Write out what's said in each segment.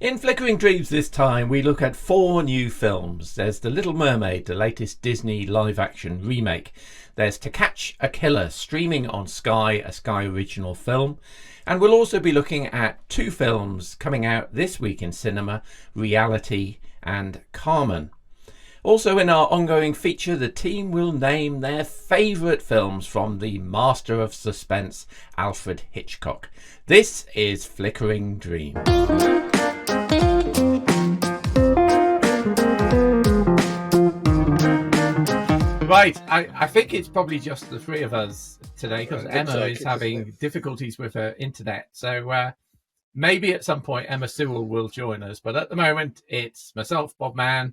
In Flickering Dreams this time, we look at 4 new films. There's The Little Mermaid, the latest Disney live-action remake. There's To Catch a Killer, streaming on Sky, a Sky original film. And we'll also be looking at 2 films coming out this week in cinema, Reality and Carmen. Also in our ongoing feature, the team will name their favourite films from the master of suspense, Alfred Hitchcock. This is Flickering Dreams. Right, I think it's probably just the 3 of us today because Emma is having difficulties with her internet. So maybe at some point Emma Sewell will join us. But at the moment, it's myself, Bob Mann,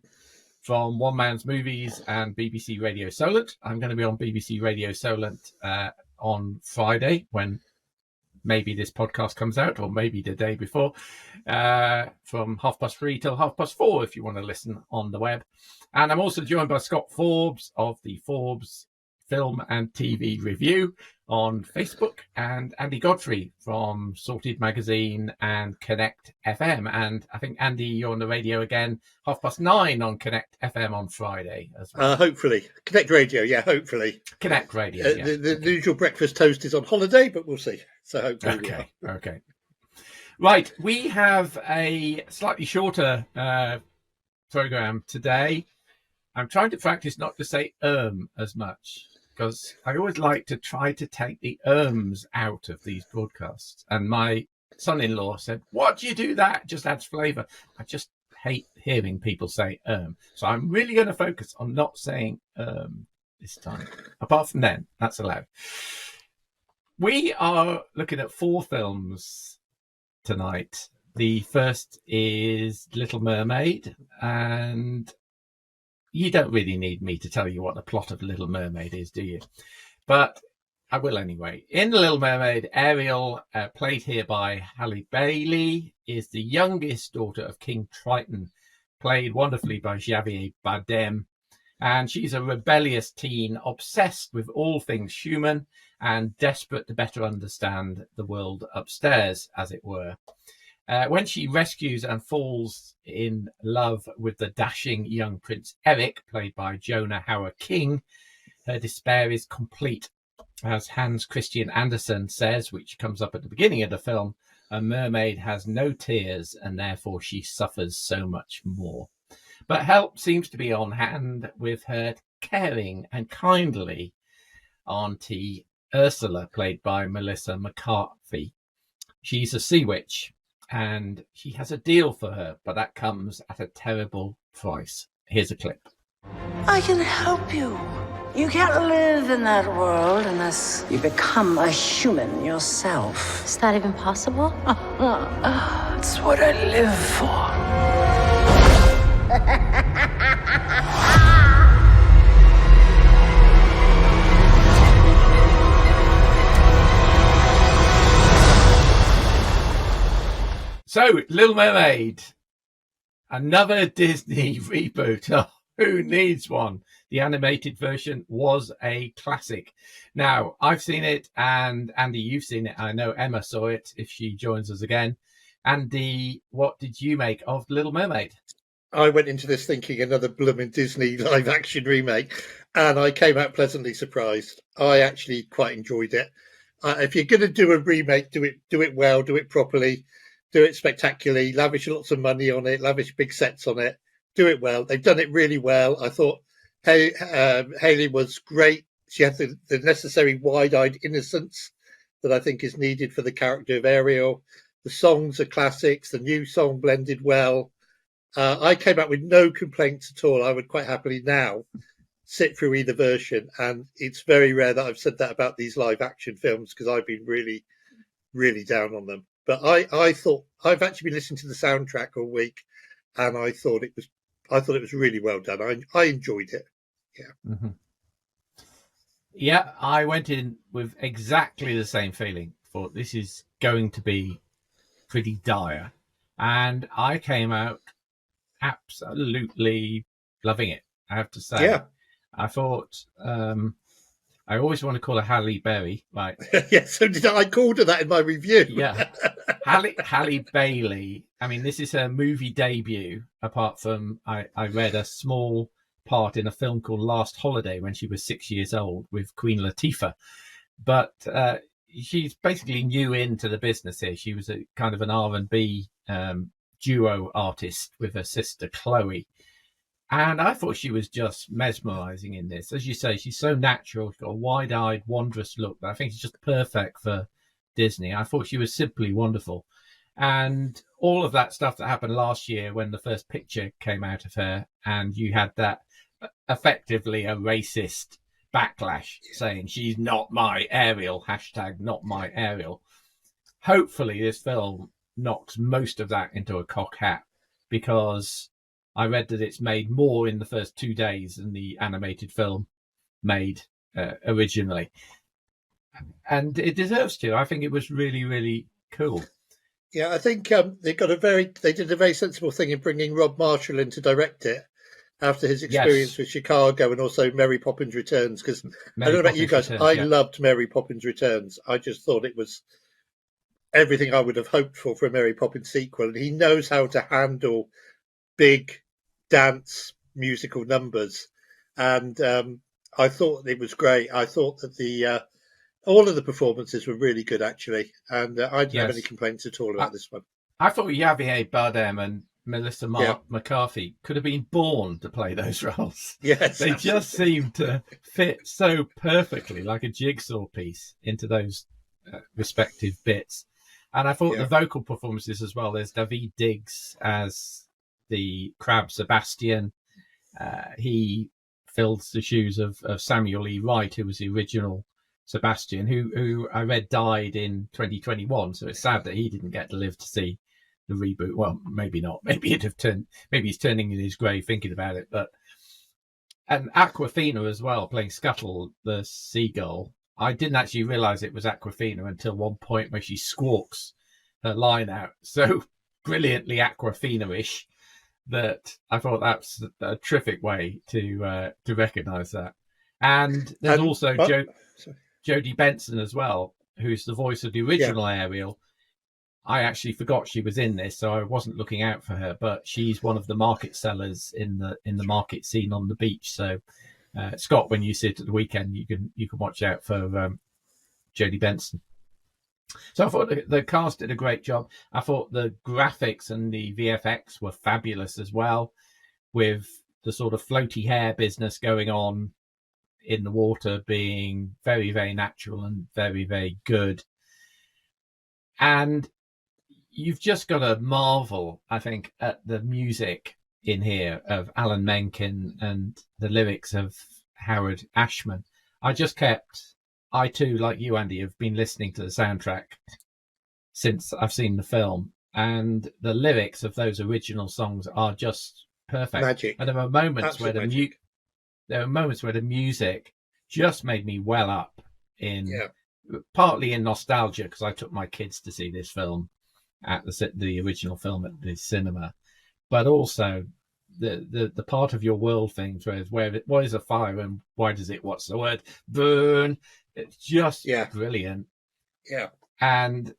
from One Man's Movies and BBC Radio Solent. I'm going to be on BBC Radio Solent on Friday when maybe this podcast comes out, or maybe the day before, from 3:30 till 4:30 if you want to listen on the web. And I'm also joined by Scott Forbes of the Forbes Film and TV Review on Facebook, and Andy Godfrey from Sorted Magazine and Konnect FM. And I think, Andy, you're on the radio again 9:30 on Konnect FM on Friday as well. Hopefully. Konnect Radio, yeah, hopefully. Konnect Radio, yeah. The usual breakfast toast is on holiday, but we'll see. So hopefully Okay. Right, we have a slightly shorter programme today. I'm trying to practice not to say as much, because I always like to try to take the out of these broadcasts. And my son-in-law said, "What do you do that? It just adds flavour." I just hate hearing people say So I'm really going to focus on not saying this time. Apart from then, that's allowed. We are looking at 4 films tonight. The first is Little Mermaid, and you don't really need me to tell you what the plot of Little Mermaid is, do you? But I will anyway. In The Little Mermaid, Ariel, played here by Halle Bailey, is the youngest daughter of King Triton, played wonderfully by Javier Bardem. And she's a rebellious teen, obsessed with all things human and desperate to better understand the world upstairs, as it were. When she rescues and falls in love with the dashing young Prince Eric, played by Jonah Hauer-King, her despair is complete. As Hans Christian Andersen says, which comes up at the beginning of the film, a mermaid has no tears and therefore she suffers so much more. But help seems to be on hand with her caring and kindly Auntie Ursula, played by Melissa McCarthy. She's a sea witch, and she has a deal for her, but that comes at a terrible price. Here's a clip. I can help you. You can't live in that world unless you become a human yourself. Is that even possible? It's what I live for. So, Little Mermaid, another Disney reboot. Oh, who needs one? The animated version was a classic. Now, I've seen it, and Andy, you've seen it. I know Emma saw it if she joins us again. Andy, what did you make of Little Mermaid? I went into this thinking another blooming Disney live-action remake, and I came out pleasantly surprised. I actually quite enjoyed it. If you're going to do a remake, do it well, do it properly. Do it spectacularly, lavish lots of money on it, lavish big sets on it, do it well. They've done it really well. I thought Hailey was great. She had the necessary wide-eyed innocence that I think is needed for the character of Ariel. The songs are classics. The new song blended well. I came out with no complaints at all. I would quite happily now sit through either version. And it's very rare that I've said that about these live-action films because I've been really, really down on them. But I thought I've actually been listening to the soundtrack all week, and I thought it was really well done. I enjoyed it. Yeah. Mm-hmm. Yeah, I went in with exactly the same feeling. Thought this is going to be pretty dire, and I came out absolutely loving it. I have to say. Yeah. I thought. I always want to call her Halle Berry, right? Yeah, so did I. I called her that in my review. Yeah. Halle Bailey I mean, this is her movie debut, apart from I read a small part in a film called Last Holiday when she was 6 years old with Queen Latifah. But she's basically new into the business here. She was a kind of an R&B duo artist with her sister Chloe. And I thought she was just mesmerizing in this. As you say, she's so natural. She's got a wide-eyed, wondrous look that I think she's just perfect for Disney. I thought she was simply wonderful. And all of that stuff that happened last year when the first picture came out of her, and you had that effectively a racist backlash saying she's not my Ariel, hashtag not my Ariel. Hopefully this film knocks most of that into a cocked hat, because I read that it's made more in the first 2 days than the animated film made originally. And it deserves to. I think it was really, really cool. Yeah, I think they did a very sensible thing in bringing Rob Marshall in to direct it after his experience with Chicago and also Mary Poppins Returns. Because I don't know about you guys, I loved Mary Poppins Returns. I just thought it was everything I would have hoped for a Mary Poppins sequel. And he knows how to handle big dance musical numbers. And I thought it was great. I thought that all of the performances were really good, actually, and I didn't have any complaints at all about this one. I thought Javier Bardem and Melissa McCarthy could have been born to play those roles. Yes, they just seemed to fit so perfectly, like a jigsaw piece, into those respective bits. And I thought the vocal performances as well. There's David Diggs as the crab Sebastian. He fills the shoes of Samuel E. Wright, who was the original Sebastian, who I read died in 2021. So it's sad that he didn't get to live to see the reboot. Well, maybe not. Maybe he's turning in his grave thinking about it. And Awkwafina as well, playing Scuttle the seagull. I didn't actually realise it was Awkwafina until one point where she squawks her line out so brilliantly Awkwafina-ish that I thought that's a terrific way to recognise that. And there's also Jodie Benson as well, who's the voice of the original Ariel. I actually forgot she was in this, so I wasn't looking out for her, but she's one of the market sellers in the market scene on the beach. So, Scott, when you see it at the weekend, you can watch out for Jodie Benson. So I thought the cast did a great job. I thought the graphics and the VFX were fabulous as well, with the sort of floaty hair business going on in the water being very, very natural and very, very good. And you've just got to marvel, I think, at the music in here of Alan Menken and the lyrics of Howard Ashman. I too, like you, Andy, have been listening to the soundtrack since I've seen the film, and the lyrics of those original songs are just perfect. Magic. And there are moments where the music just made me well up partly in nostalgia, because I took my kids to see this film at the original film at the cinema, but also the part of your world things where what is a fire and why does it, what's the word, burn? It's just brilliant. Yeah. And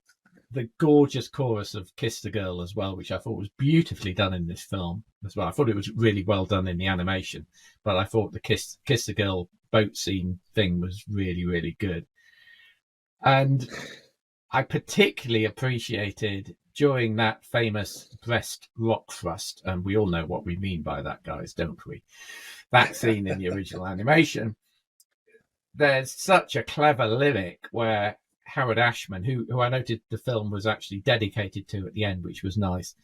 the gorgeous chorus of Kiss the Girl as well, which I thought was beautifully done in this film as well. I thought it was really well done in the animation, but I thought the Kiss the Girl boat scene thing was really, really good. And I particularly appreciated during that famous breast rock thrust, and we all know what we mean by that, guys, don't we? That scene in the original animation. There's such a clever lyric where Howard Ashman, who I noted the film was actually dedicated to at the end, which was nice.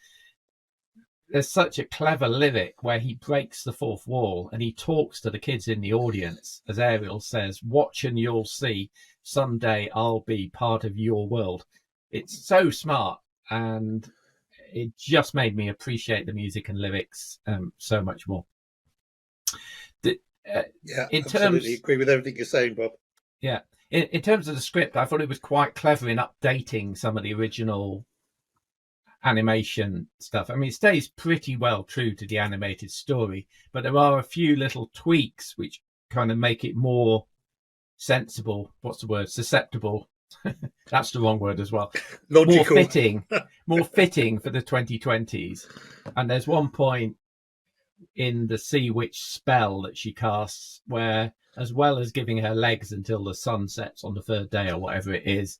There's such a clever lyric where he breaks the fourth wall and he talks to the kids in the audience, as Ariel says, "Watch and you'll see, someday I'll be part of your world." It's so smart, and it just made me appreciate the music and lyrics so much more. Absolutely agree with everything you're saying, Bob. Yeah. In terms of the script, I thought it was quite clever in updating some of the original animation stuff. I mean, it stays pretty well true to the animated story, but there are a few little tweaks which kind of make it more sensible, susceptible That's the wrong word as well. Logical. More fitting for the 2020s. And there's one point in the Sea Witch spell that she casts where, as well as giving her legs until the sun sets on the third day or whatever it is,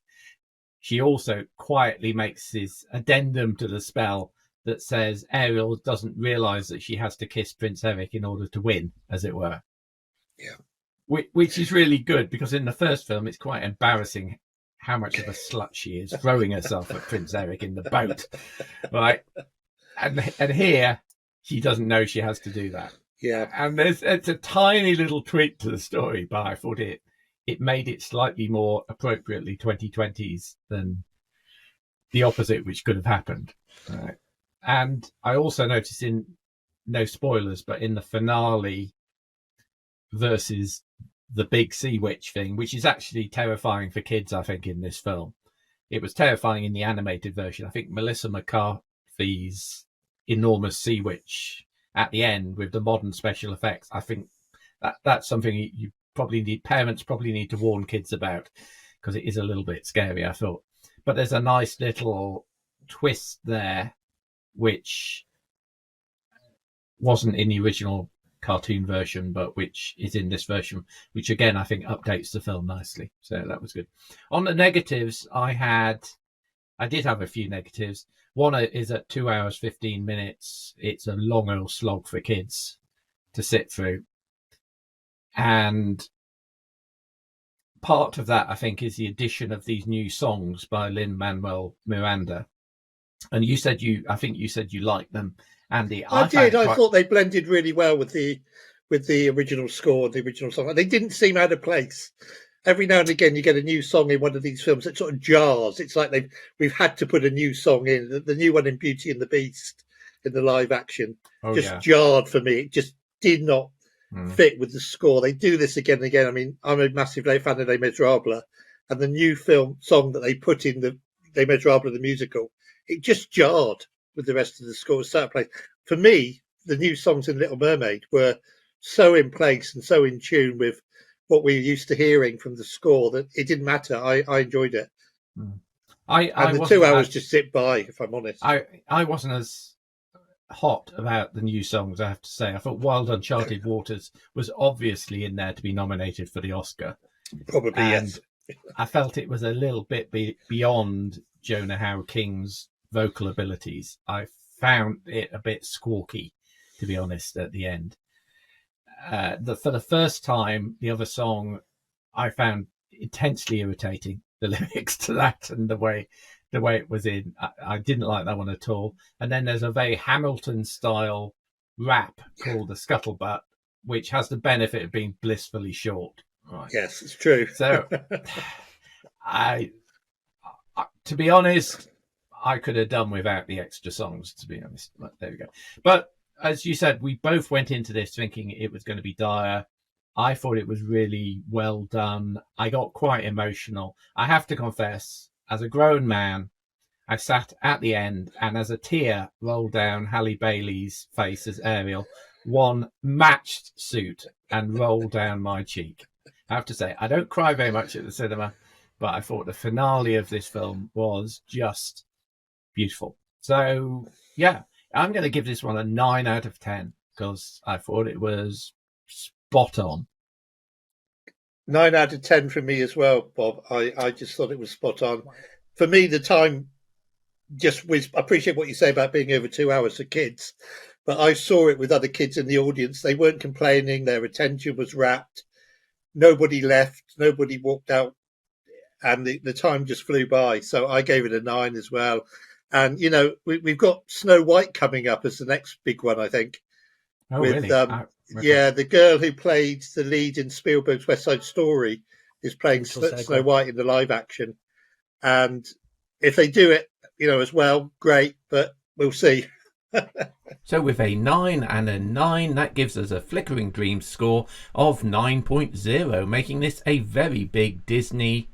she also quietly makes this addendum to the spell that says Ariel doesn't realise that she has to kiss Prince Eric in order to win, as it were. Yeah. Which is really good, because in the first film, it's quite embarrassing how much of a slut she is, throwing herself at Prince Eric in the boat, right? And here, she doesn't know she has to do that. Yeah. And it's a tiny little tweak to the story, but I thought it made it slightly more appropriately 2020s than the opposite, which could have happened. Right? And I also noticed, in no spoilers, but in the finale versus the big Sea Witch thing, which is actually terrifying for kids, I think, in this film. It was terrifying in the animated version. I think Melissa McCarthy's enormous Sea Witch at the end with the modern special effects, I think that's something you parents probably need to warn kids about, because it is a little bit scary, I thought. But there's a nice little twist there, which wasn't in the original cartoon version, but which is in this version, which again I think updates the film nicely. So that was good. On the negatives, I did have a few negatives. One is at 2 hours 15 minutes. It's a long old slog for kids to sit through, and part of that I think is the addition of these new songs by Lin-Manuel Miranda. And I think you said you liked them, Andy. I did. I thought they blended really well with the original score, the original song. And they didn't seem out of place. Every now and again, you get a new song in one of these films that sort of jars. It's like we've had to put a new song in. The new one in Beauty and the Beast, in the live action, jarred for me. It just did not fit with the score. They do this again and again. I mean, I'm a massive fan of Les Miserables, and the new film song that they put in the Les Miserables, the musical, it just jarred with the rest of the score. For me, the new songs in Little Mermaid were so in place and so in tune with what we were used to hearing from the score that it didn't matter. I enjoyed it. And the 2 hours just zipped by, if I'm honest. I wasn't as hot about the new songs, I have to say. I thought Wild Uncharted Waters was obviously in there to be nominated for the Oscar. Probably, yes. I felt it was a little bit beyond Jonah Howe King's vocal abilities. I found it a bit squawky, to be honest, at the end. For the first time, the other song I found intensely irritating, the lyrics to that and the way it was in. I didn't like that one at all. And then there's a very Hamilton style rap called The Scuttlebutt, which has the benefit of being blissfully short. Right. Yes, it's true. So to be honest, I could have done without the extra songs, to be honest. But there we go. But as you said, we both went into this thinking it was going to be dire. I thought it was really well done. I got quite emotional. I have to confess, as a grown man, I sat at the end, and as a tear rolled down Halle Bailey's face as Ariel, one matched suit and rolled down my cheek. I have to say, I don't cry very much at the cinema, but I thought the finale of this film was just beautiful. So, yeah, I'm going to give this one a 9 out of 10 because I thought it was spot on. 9 out of 10 for me as well, Bob. I just thought it was spot on. For me, the time just was. I appreciate what you say about being over 2 hours for kids, but I saw it with other kids in the audience. They weren't complaining. Their attention was rapt. Nobody left. Nobody walked out. And the time just flew by. So I gave it a 9 as well. And, you know, we've got Snow White coming up as the next big one, I think. Oh, with, really? Yeah, the girl who played the lead in Spielberg's West Side Story is playing Snow White in the live action. And if they do it, you know, as well, great, but we'll see. So with a 9 and a 9, that gives us a Flickering Dreams score of 9.0, making this a very big Disney.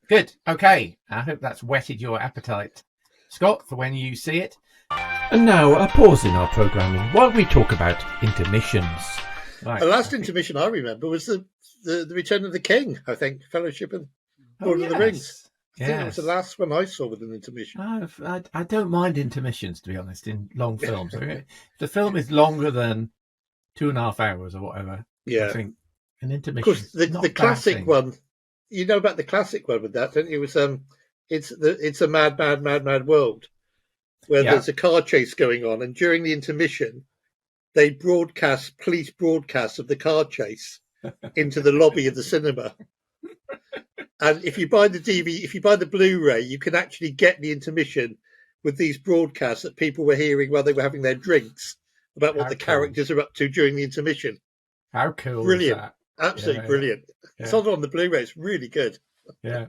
Good. Okay. I hope that's whetted your appetite, Scott, for when you see it. And now a pause in our programming while we talk about intermissions. Right. The last intermission I remember was the Return of the King, I think, Fellowship and Lord of the Rings. I think that was the Yes. last one I saw with an intermission. I don't mind intermissions, to be honest, in long films. If the film is longer than 2.5 hours or whatever, Yeah. I think an Of intermission course, is not a the bad classic thing. one. You know about the classic one with that, don't you? It was it's a mad, mad, mad, mad world where Yeah. there's a car chase going on, and during the intermission, they broadcast police broadcasts of the car chase into the lobby of the cinema. And if you buy the DVD, if you buy the Blu-ray, you can actually get the intermission with these broadcasts that people were hearing while they were having their drinks about what How the cool. characters are up to during the intermission. How cool Brilliant. is that? Absolutely Yeah, brilliant. It's yeah. on the Blu-ray. It's really good. Yeah.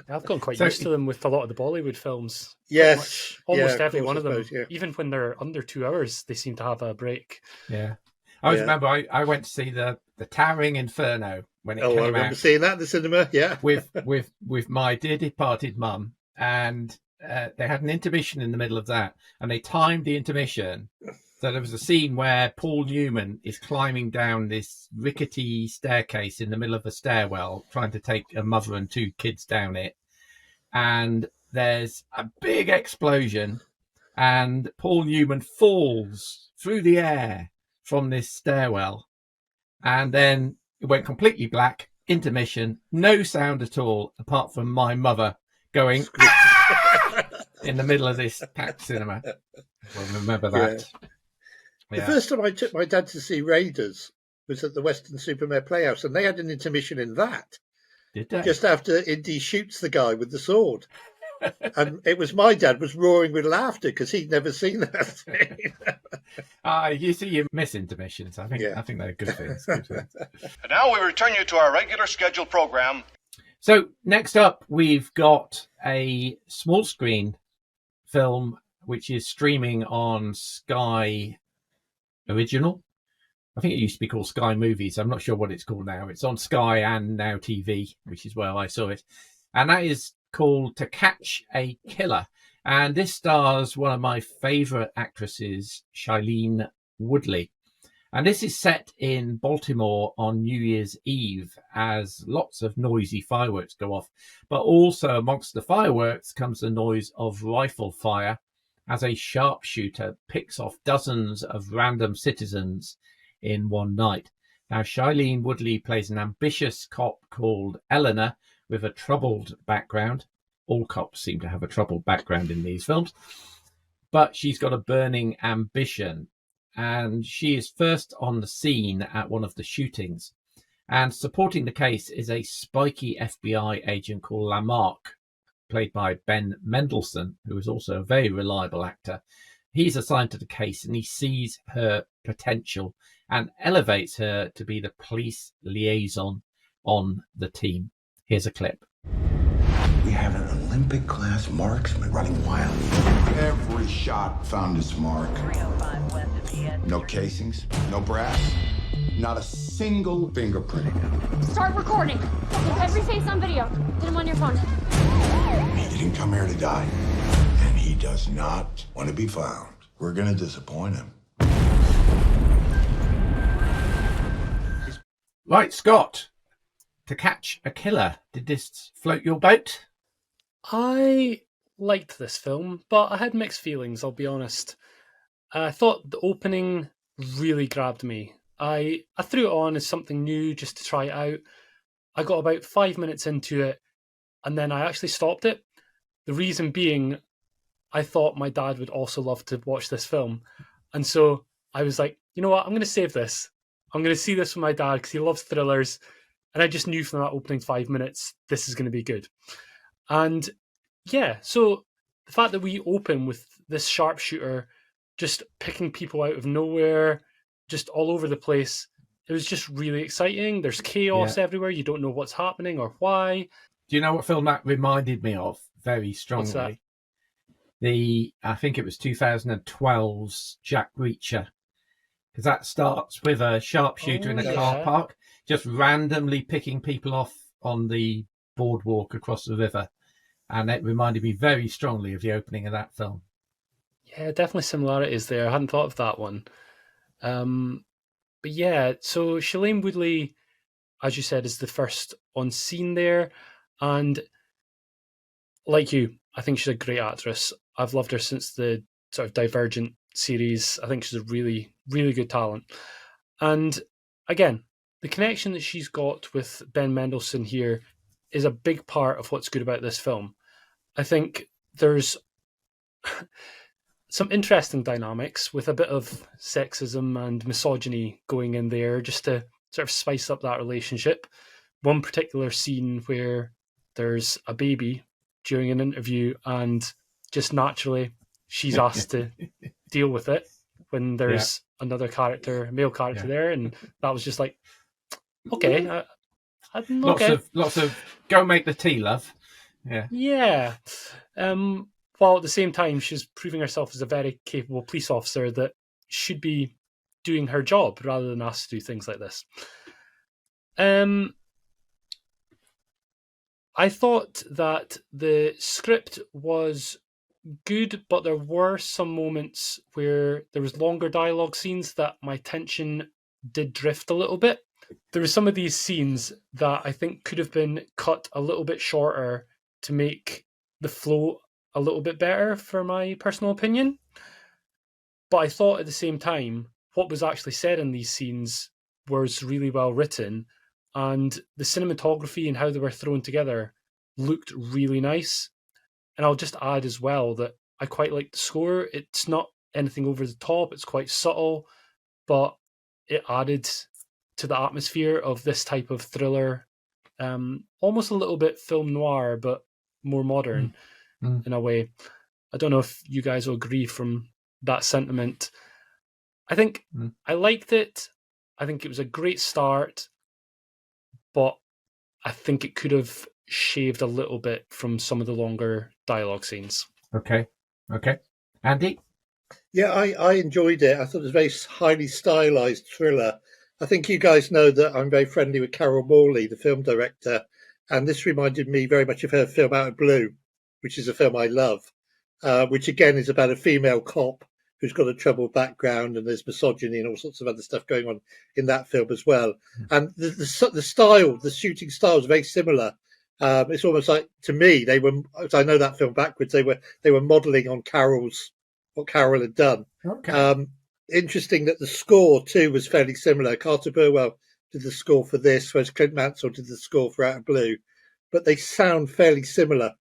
I've gotten quite So- used to them with a lot of the Bollywood films. Pretty Yes. much almost Yeah, every course, one I of them, suppose, yeah. even when they're under 2 hours, they seem to have a break. Yeah. I always Yeah. remember I went to see the Towering Inferno when it Oh, I came remember out seeing that in the cinema. Yeah. with my dear departed mum, and they had an intermission in the middle of that, and they timed the intermission so there was a scene where Paul Newman is climbing down this rickety staircase in the middle of a stairwell, trying to take a mother and 2 kids down it, and there's a big explosion, and Paul Newman falls through the air from this stairwell, and then it went completely black, intermission, no sound at all, apart from my mother going in the middle of this packed cinema. Well, remember that. The first time I took my dad to see Raiders was at the Western Supermare Playhouse, and they had an intermission in that. Did they? Just after Indy shoots the guy with the sword. And it was my dad was roaring with laughter because he'd never seen that thing. You see, you miss intermissions. I think they're good things. Good things. And now we return you to our regular scheduled program. So next up, we've got a small screen film which is streaming on Sky Original. I think it used to be called Sky Movies. I'm not sure what it's called now. It's on Sky and Now TV, which is where I saw it. And that is called To Catch a Killer. And this stars one of my favourite actresses, Shailene Woodley. And this is set in Baltimore on New Year's Eve as lots of noisy fireworks go off. But also amongst the fireworks comes the noise of rifle fire as a sharpshooter picks off dozens of random citizens in one night. Now, Shailene Woodley plays an ambitious cop called Eleanor with a troubled background. All cops seem to have a troubled background in these films. But she's got a burning ambition, and she is first on the scene at one of the shootings. And supporting the case is a spiky FBI agent called Lamarck, played by Ben Mendelsohn, who is also a very reliable actor. He's assigned to the case, and he sees her potential and elevates her to be the police liaison on the team. Here's a clip. We have an Olympic-class marksman running wild. Every shot found its mark. No casings, no brass, not a single fingerprint. Start recording. Get every face on video. Get him on your phone. He didn't come here to die, and he does not want to be found. We're going to disappoint him. Right, Scott, To Catch a Killer. Did this float your boat? I liked this film, but I had mixed feelings, I'll be honest. I thought the opening really grabbed me. I threw it on as something new just to try it out. I got about 5 minutes into it, and then I actually stopped it. The reason being, I thought my dad would also love to watch this film. And so I was like, you know what, I'm going to save this. I'm going to see this with my dad because he loves thrillers. And I just knew from that opening 5 minutes, this is going to be good. And yeah, so the fact that we open with this sharpshooter just picking people out of nowhere, just all over the place, it was just really exciting. There's chaos everywhere. You don't know what's happening or why. Do you know what film that reminded me of very What's that? strongly? I think it was 2012's Jack Reacher. Because that starts with a sharpshooter in a car park, just randomly picking people off on the boardwalk across the river. And it reminded me very strongly of the opening of that film. Yeah, definitely similarities there. I hadn't thought of that one. But yeah, so Shailene Woodley, as you said, is the first on scene there. And like you, I think she's a great actress. I've loved her since the sort of Divergent series. I think she's a really, really good talent. And again, the connection that she's got with Ben Mendelsohn here is a big part of what's good about this film. I think there's some interesting dynamics with a bit of sexism and misogyny going in there just to sort of spice up that relationship. One particular scene where there's a baby during an interview and just naturally she's asked to deal with it when there's another character, a male character there, and that was just like, okay. Lots of go make the tea, love. Yeah. While at the same time, she's proving herself as a very capable police officer that should be doing her job rather than asked to do things like this. I thought that the script was good, but there were some moments where there was longer dialogue scenes that my attention did drift a little bit. There were some of these scenes that I think could have been cut a little bit shorter to make the flow a little bit better, for my personal opinion. But I thought at the same time, what was actually said in these scenes was really well written, and the cinematography and how they were thrown together looked really nice. And I'll just add as well that I quite like the score. It's not anything over the top, it's quite subtle, but it added to the atmosphere of this type of thriller, almost a little bit film noir, but more modern in a way. I don't know if you guys will agree from that sentiment. I think I liked it. I think it was a great start, but I think it could have shaved a little bit from some of the longer dialogue scenes. Okay. Andy? Yeah, I enjoyed it. I thought it was a very highly stylized thriller. I think you guys know that I'm very friendly with Carol Morley, the film director, and this reminded me very much of her film Out of Blue, which is a film I love, which again is about a female cop who's got a troubled background, and there's misogyny and all sorts of other stuff going on in that film as well. And the style, the shooting style is very similar. It's almost like, to me, they were, I know that film backwards, they were modelling on what Carol had done. Okay. Interesting that the score too was fairly similar. Carter Burwell did the score for this, whereas Clint Mansell did the score for Out of Blue, but they sound fairly similar.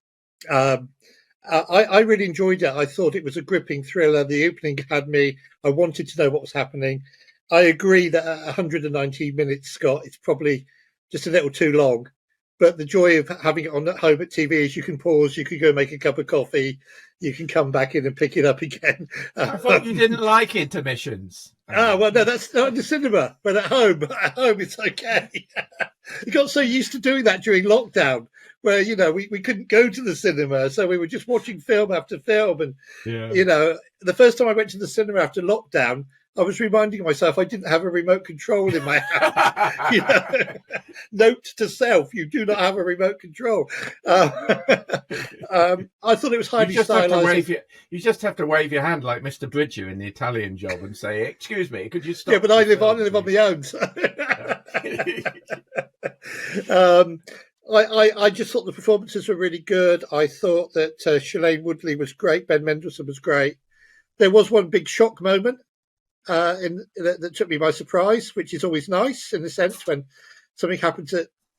I really enjoyed it. I thought it was a gripping thriller. The opening had me. I wanted to know what was happening. I agree that at 119 minutes, Scott, it's probably just a little too long. But the joy of having it on at home at TV is you can pause, you can go make a cup of coffee, you can come back in and pick it up again. I thought you didn't like intermissions. Well, no, that's not in the cinema, but at home it's okay. We got so used to doing that during lockdown, where, we couldn't go to the cinema, so we were just watching film after film. And, the first time I went to the cinema after lockdown, I was reminding myself I didn't have a remote control in my house. Note to self, you do not have a remote control. I thought it was highly stylized. You just have to wave your hand like Mr. Bridger in the Italian Job and say, "Excuse me, could you stop?" Yeah, but I live on my own. So. I just thought the performances were really good. I thought that Shailene Woodley was great. Ben Mendelsohn was great. There was one big shock moment that took me by surprise, which is always nice in a sense when something happens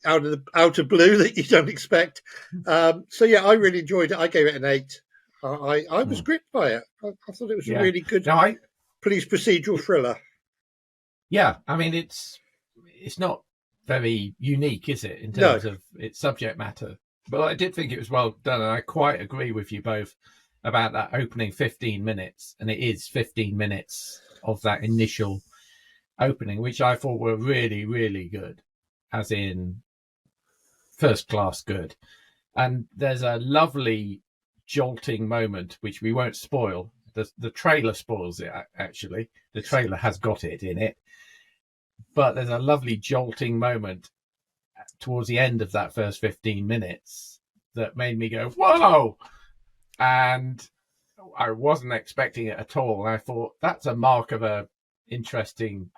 out of blue that you don't expect. So yeah, I really enjoyed it. I gave it an 8. I was gripped by it. I thought it was a really good police procedural thriller. Yeah, I mean it's not very unique, is it, in terms of its subject matter? But I did think it was well done, and I quite agree with you both about that opening 15 minutes, and it is 15 minutes of that initial opening, which I thought were really, really good, as in first class good. And there's a lovely jolting moment, which we won't spoil. The trailer spoils it, actually. The trailer has got it in it. But there's a lovely jolting moment towards the end of that first 15 minutes that made me go, whoa! And I wasn't expecting it at all. And I thought, that's a mark of a interesting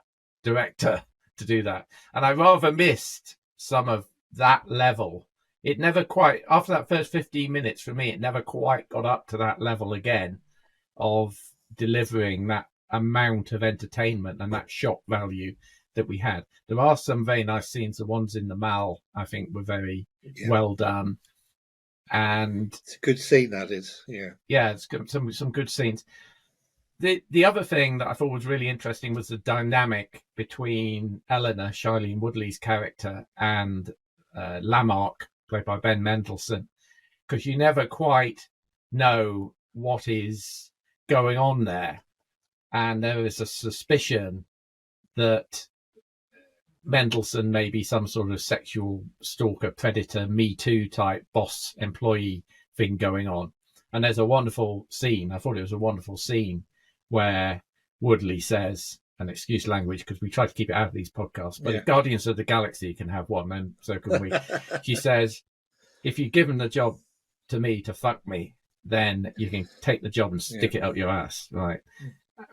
director to do that. And I rather missed some of that level it never quite, after that first 15 minutes for me, it never quite got up to that level again of delivering that amount of entertainment and that shock value that we had. There are some very nice scenes. The ones in the mall, I think, were very well done. And it's a good scene, that is. Yeah, it's got some good scenes. The other thing that I thought was really interesting was the dynamic between Eleanor, Shailene Woodley's character, and Lamarck, played by Ben Mendelsohn, because you never quite know what is going on there. And there is a suspicion that Mendelsohn may be some sort of sexual stalker, predator, Me Too type boss employee thing going on. And there's a wonderful scene. I thought it was a wonderful scene where Woodley says, and excuse language because we try to keep it out of these podcasts, but if Guardians of the Galaxy can have one, then so can we. She says, if you've given the job to me to fuck me, then you can take the job and stick it up your ass, right?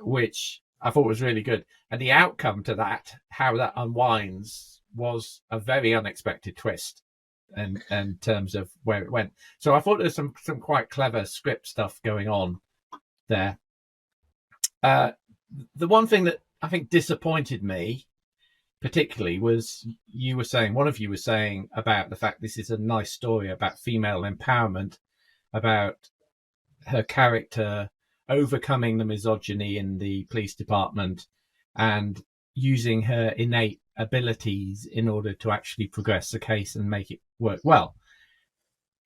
Which I thought was really good. And the outcome to that, how that unwinds, was a very unexpected twist in terms of where it went. So I thought there's some quite clever script stuff going on there. The one thing that I think disappointed me particularly was one of you was saying about the fact this is a nice story about female empowerment, about her character overcoming the misogyny in the police department and using her innate abilities in order to actually progress the case and make it work well.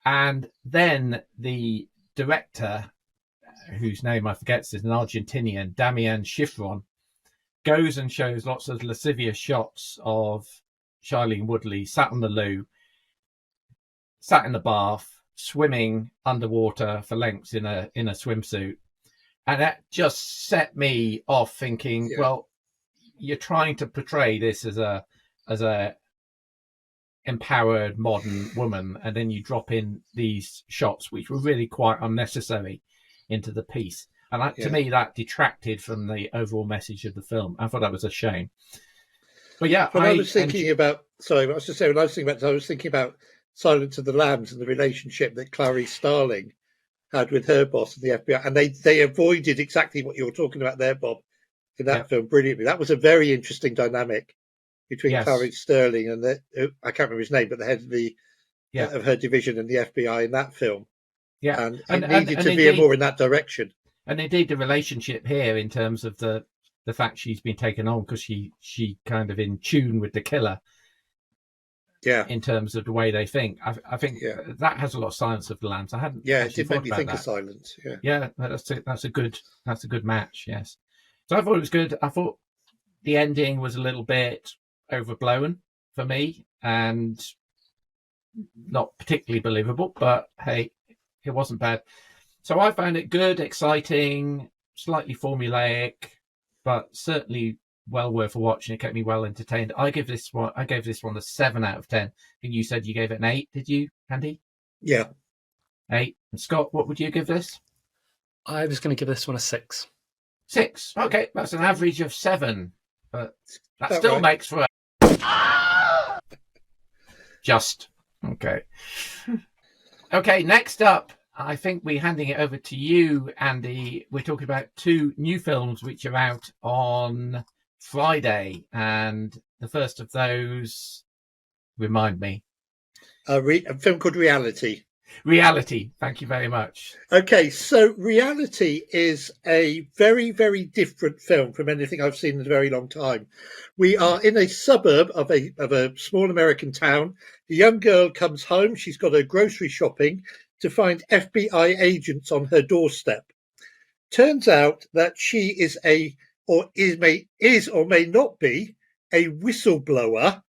And then the director, whose name I forget, is an Argentinian, Damian Schifron, goes and shows lots of lascivious shots of Shailene Woodley sat on the loo, sat in the bath, swimming underwater for lengths in a swimsuit. And that just set me off thinking, well, you're trying to portray this as a empowered modern woman, and then you drop in these shots which were really quite unnecessary into the piece. And to me, that detracted from the overall message of the film. I thought that was a shame. But yeah, I was thinking about Silence of the Lambs and the relationship that Clarice Starling had with her boss in the FBI, and they avoided exactly what you were talking about there, Bob, in that film brilliantly. That was a very interesting dynamic between Clarice Starling and I can't remember his name, but the head of of her division in the FBI in that film. Yeah, and it needed to veer more in that direction. And indeed, the relationship here, in terms of the fact she's been taken on because she kind of in tune with the killer. Yeah, in terms of the way they think, I think that has a lot of Silence of the Lambs. I hadn't. Yeah, it did make me think of Silence. Yeah, that's a good match. Yes, so I thought it was good. I thought the ending was a little bit overblown for me and not particularly believable, but hey, it wasn't bad. So I found it good, exciting, slightly formulaic, but certainly well worth a watch, and it kept me well entertained. I gave this one a 7 out of 10. And you said you gave it an 8, did you, Andy? Yeah. 8. And Scott, what would you give this? I was going to give this one a 6. 6. Okay, that's an average of 7, but that still makes for just okay. Okay, next up, I think we're handing it over to you, Andy. We're talking about 2 new films which are out on Friday, and the first of those, remind me. A film called Reality. Reality, thank you very much. Okay, so Reality is a very, very different film from anything I've seen in a very long time. We are in a suburb of a small American town. A young girl comes home. She's got her grocery shopping to find FBI agents on her doorstep. Turns out that she is or may not be a whistleblower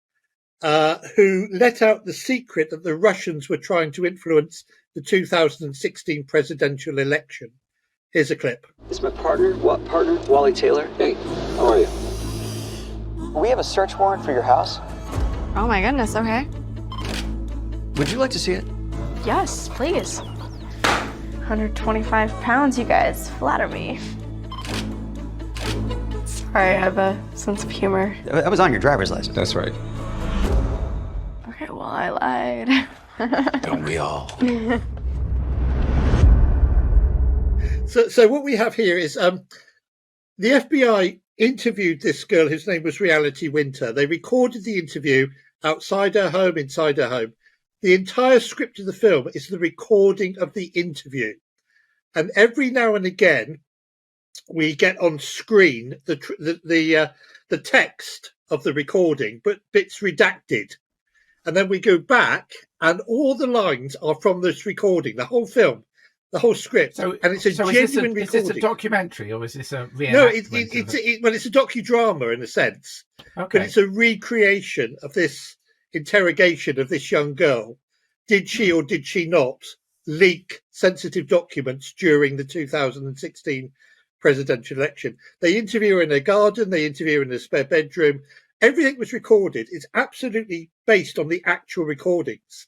who let out the secret that the Russians were trying to influence the 2016 presidential election. Here's a clip. This is my partner. What partner? Wally Taylor. Hey, how are you? We have a search warrant for your house. Oh my goodness, okay. Would you like to see it? Yes, please. 125 pounds, you guys. Flatter me. Sorry, I have a sense of humor. That was on your driver's license. That's right. Okay, well, I lied. Don't we all? So what we have here is the FBI interviewed this girl whose name was Reality Winter. They recorded the interview outside her home, inside her home. The entire script of the film is the recording of the interview. And every now and again, we get on screen the text of the recording, but bits redacted. And then we go back, and all the lines are from this recording, the whole film, the whole script. And it's a genuine recording. Is this a documentary, or is this a reenactment? No, it's a docu-drama in a sense. Okay. But it's a recreation of this interrogation of this young girl. Did she or did she not leak sensitive documents during the 2016 presidential election? They interview her in her garden. They interview her in a spare bedroom. Everything was recorded. It's absolutely based on the actual recordings.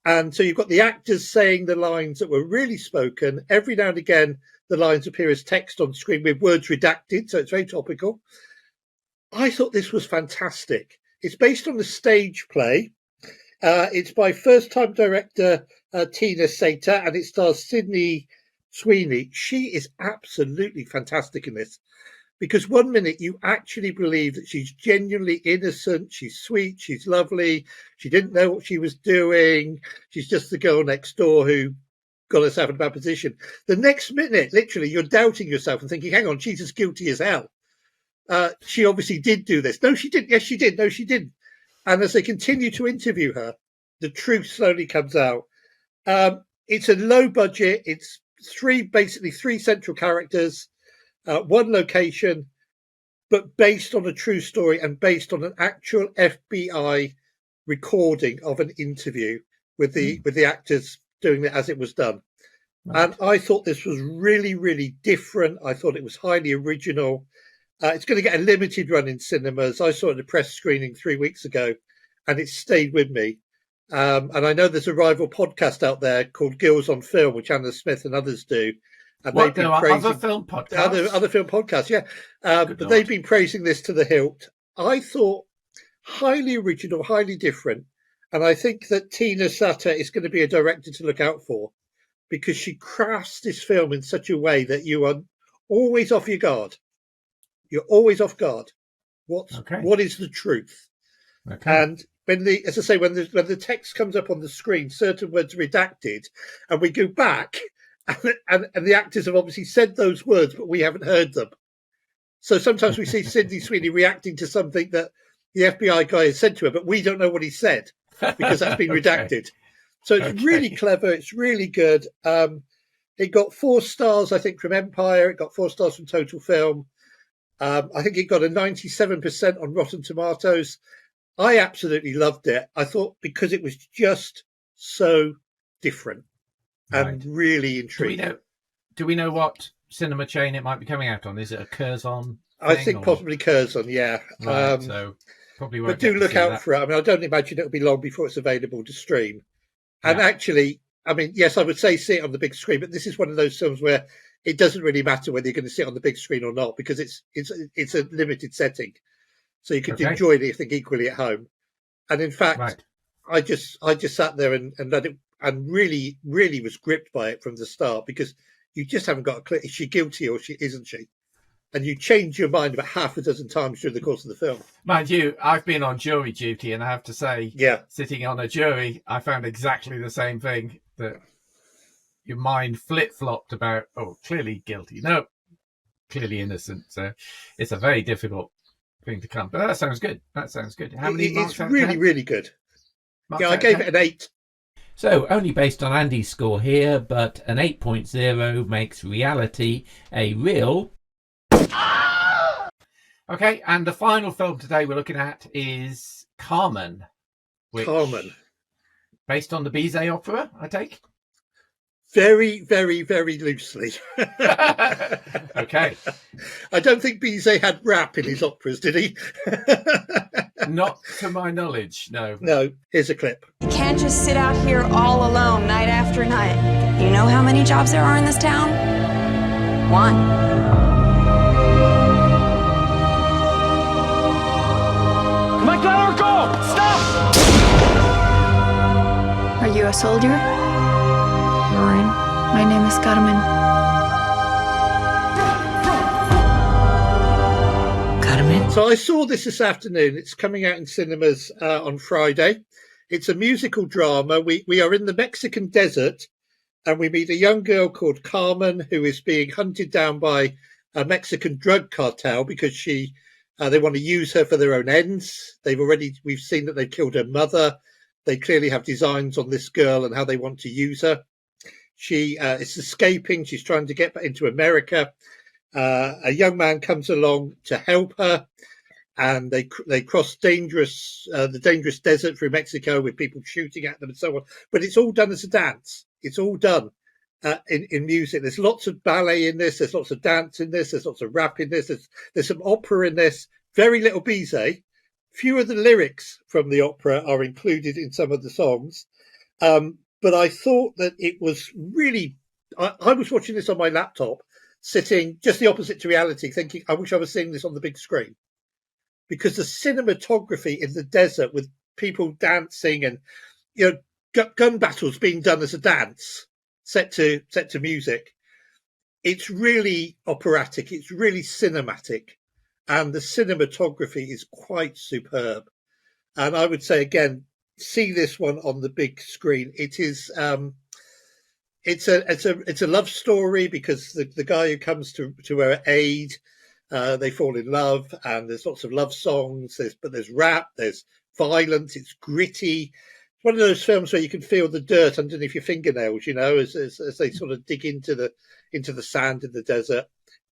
And so you've got the actors saying the lines that were really spoken. Every now and again, the lines appear as text on screen with words redacted. So it's very topical. I thought this was fantastic. It's based on a stage play. It's by first-time director Tina Sater, and it stars Sydney Sweeney. She is absolutely fantastic in this, because one minute you actually believe that she's genuinely innocent, she's sweet, she's lovely, she didn't know what she was doing, she's just the girl next door who got herself in a bad position. The next minute, literally, you're doubting yourself and thinking, hang on, she's as guilty as hell. She obviously did do this. No, she didn't. Yes, she did. No, she didn't. And as they continue to interview her, the truth slowly comes out. It's a low budget. It's basically three central characters, one location, but based on a true story and based on an actual FBI recording of an interview with the actors doing it as it was done. Right. And I thought this was really, really different. I thought it was highly original. It's going to get a limited run in cinemas. I saw it at a press screening 3 weeks ago, and it stayed with me. And I know there's a rival podcast out there called Gills on Film, which Anna Smith and others do. And what, there are other film podcasts? Other film podcasts, yeah. But Lord. They've been praising this to the hilt. I thought highly original, highly different. And I think that Tina Sater is going to be a director to look out for, because she crafts this film in such a way that you are always off your guard. You're always off guard. What is the truth? Okay. And when the text comes up on the screen, certain words are redacted, and we go back, and the actors have obviously said those words, but we haven't heard them. So sometimes we see Sydney Sweeney reacting to something that the FBI guy has said to her, but we don't know what he said because that's been redacted. So it's really clever. It's really good. It got 4 stars, I think, from Empire. It got 4 stars from Total Film. I think it got a 97% on Rotten Tomatoes. I absolutely loved it. I thought because it was just so different and really intriguing. Do we know what cinema chain it might be coming out on? Is it a Curzon? I think possibly Curzon, yeah. Right, so probably won't. But do look out for it. I mean, I don't imagine it'll be long before it's available to stream. And actually, I mean, yes, I would say see it on the big screen, but this is one of those films where it doesn't really matter whether you're going to sit on the big screen or not, because it's a limited setting, so you can enjoy it, I think, equally at home. And in fact, I just sat there and let it, and really was gripped by it from the start, because you just haven't got a clear, is she guilty or isn't she? And you change your mind about half a dozen times during the course of the film. Mind you, I've been on jury duty, and I have to say, sitting on a jury, I found exactly the same thing, that your mind flip-flopped about, clearly guilty. No, clearly innocent. So it's a very difficult thing to come. But that sounds good. How many marks? It's really good. I gave it an 8. So only based on Andy's score here, but an 8.0 makes Reality a real... Okay, and the final film today we're looking at is Carmen. Carmen. Based on the Bizet opera, I take? Very, very, very loosely. Okay. I don't think Bizet had rap in his operas, did he? Not to my knowledge, no. No, here's a clip. You can't just sit out here all alone night after night. You know how many jobs there are in this town? 1. Mike, let her go! Stop! Are you a soldier? Fine. My name is Carmen. Carmen? So I saw this afternoon. It's coming out in cinemas on Friday. It's a musical drama. We are in the Mexican desert, and we meet a young girl called Carmen who is being hunted down by a Mexican drug cartel because they want to use her for their own ends. We've seen that they've killed her mother. They clearly have designs on this girl and how they want to use her. She is escaping. She's trying to get into America. A young man comes along to help her, and they cross the dangerous desert through Mexico with people shooting at them and so on. But it's all done as a dance. It's all done in music. There's lots of ballet in this. There's lots of dance in this. There's lots of rap in this. There's some opera in this. Very little Bizet. Few of the lyrics from the opera are included in some of the songs. But I thought that it was really... I was watching this on my laptop, sitting just the opposite to reality, thinking, I wish I was seeing this on the big screen. Because the cinematography in the desert with people dancing and, gun battles being done as a dance, set to music, it's really operatic. It's really cinematic. And the cinematography is quite superb. And I would say, again, see this one on the big screen. It is... It's a love story because the guy who comes to her aid, they fall in love, and there's lots of love songs. There's rap, there's violence. It's gritty. It's one of those films where you can feel the dirt underneath your fingernails, as they sort of dig into the sand in the desert.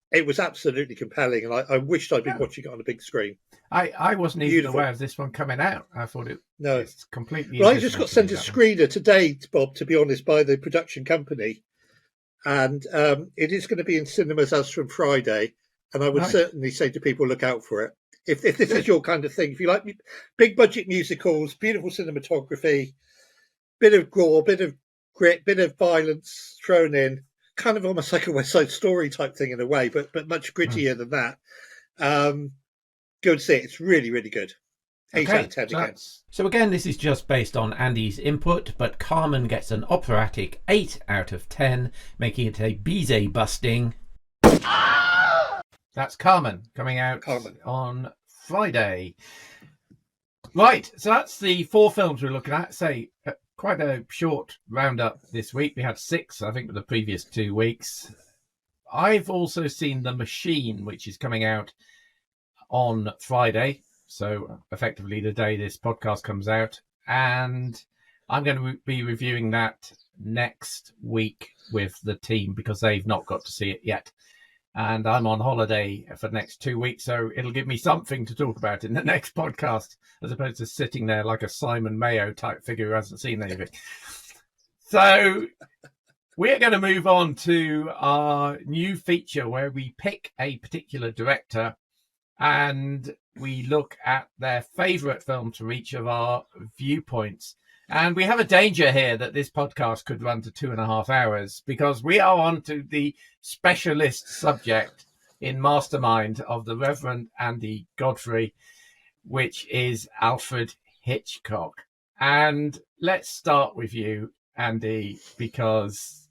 It was absolutely compelling, and I wished I'd been watching it on a big screen. I wasn't even aware of this one coming out. I thought it's completely... Well, I just got sent a screener today, Bob, to be honest, by the production company. And it is going to be in cinemas as from Friday. And I would certainly say to people, look out for it. If this is your kind of thing, if you like big budget musicals, beautiful cinematography, bit of gore, bit of grit, bit of violence thrown in, kind of almost like a West Side Story type thing in a way, but much grittier than that. Go and see it. It's really, really good. 8 out of 10 again. So again, this is just based on Andy's input, but Carmen gets an operatic 8 out of 10, making it a Bizet busting. That's Carmen, coming out on Friday. Right, so that's the 4 films we're looking at. Say, quite a short roundup this week. We had 6, I think, with the previous 2 weeks. I've also seen The Machine, which is coming out on Friday, so effectively the day this podcast comes out, and I'm going to be reviewing that next week with the team because they've not got to see it yet, and I'm on holiday for the next 2 weeks, so it'll give me something to talk about in the next podcast as opposed to sitting there like a Simon Mayo type figure who hasn't seen anything. So we're going to move on to our new feature where we pick a particular director and we look at their favourite films from each of our viewpoints. And we have a danger here that this podcast could run to 2.5 hours because we are on to the specialist subject in Mastermind of the Reverend Andy Godfrey, which is Alfred Hitchcock. And let's start with you, Andy, because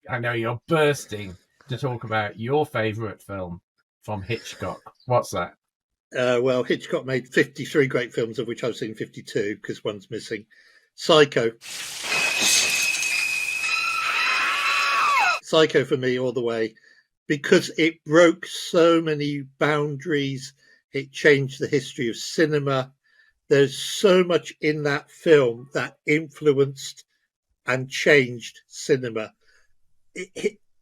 I know you're bursting to talk about your favourite film from Hitchcock. What's that? Well, Hitchcock made 53 great films, of which I've seen 52 because one's missing. Psycho for me all the way, because it broke so many boundaries. It changed the history of cinema. There's so much in that film that influenced and changed cinema.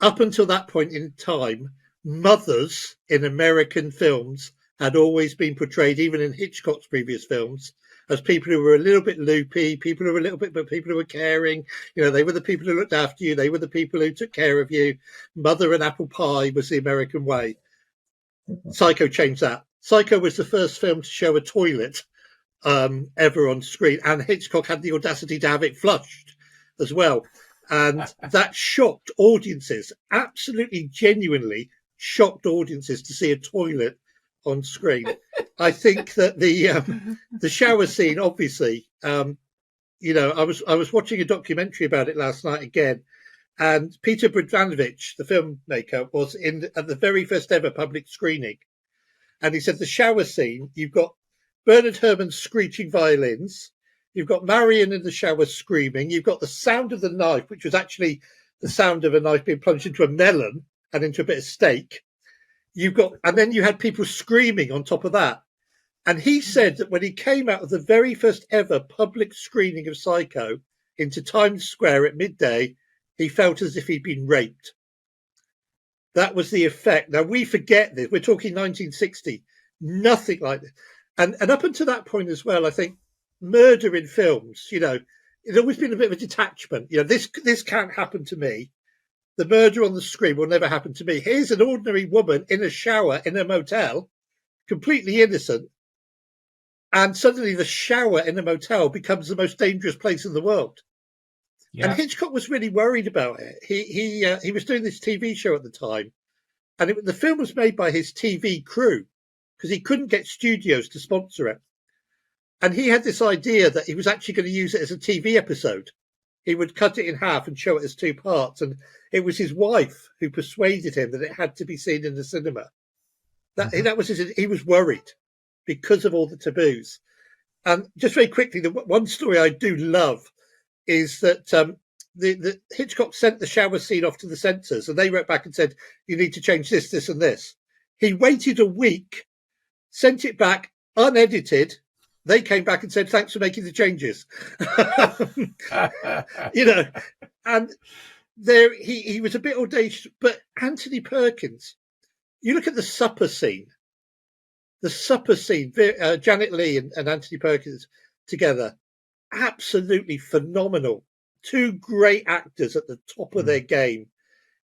Up until that point in time, mothers in American films had always been portrayed, even in Hitchcock's previous films, as people who were a little bit loopy, people who were caring. They were the people who looked after you. They were the people who took care of you. Mother and apple pie was the American way. Psycho changed that. Psycho was the first film to show a toilet ever on screen, and Hitchcock had the audacity to have it flushed as well. And that shocked audiences, absolutely genuinely shocked audiences to see a toilet on screen. I think that the shower scene, obviously, I was watching a documentary about it last night again, and Peter Bogdanovich, the filmmaker, was at the very first ever public screening, and he said the shower scene. You've got Bernard Herrmann's screeching violins. You've got Marion in the shower screaming. You've got the sound of the knife, which was actually the sound of a knife being plunged into a melon and into a bit of steak. And then you had people screaming on top of that. And he said that when he came out of the very first ever public screening of Psycho into Times Square at midday, he felt as if he'd been raped. That was the effect. Now, we forget this. We're talking 1960. Nothing like this. And up until that point as well, I think murder in films, there's always been a bit of a detachment. This can't happen to me. The murder on the screen will never happen to me. Here's an ordinary woman in a shower in a motel, completely innocent. And suddenly the shower in a motel becomes the most dangerous place in the world. Yeah. And Hitchcock was really worried about it. He was doing this TV show at the time, and the film was made by his TV crew because he couldn't get studios to sponsor it. And he had this idea that he was actually going to use it as a TV episode. He would cut it in half and show it as 2 parts. And it was his wife who persuaded him that it had to be seen in the cinema. That was he was worried because of all the taboos. And just very quickly, the one story I do love is that the Hitchcock sent the shower scene off to the censors, and they wrote back and said, you need to change this, this, and this. He waited a week, sent it back unedited. They came back and said, thanks for making the changes. And there he was a bit audacious, but Anthony Perkins, you look at the supper scene, Janet Leigh and Anthony Perkins together, absolutely phenomenal. 2 great actors at the top of their game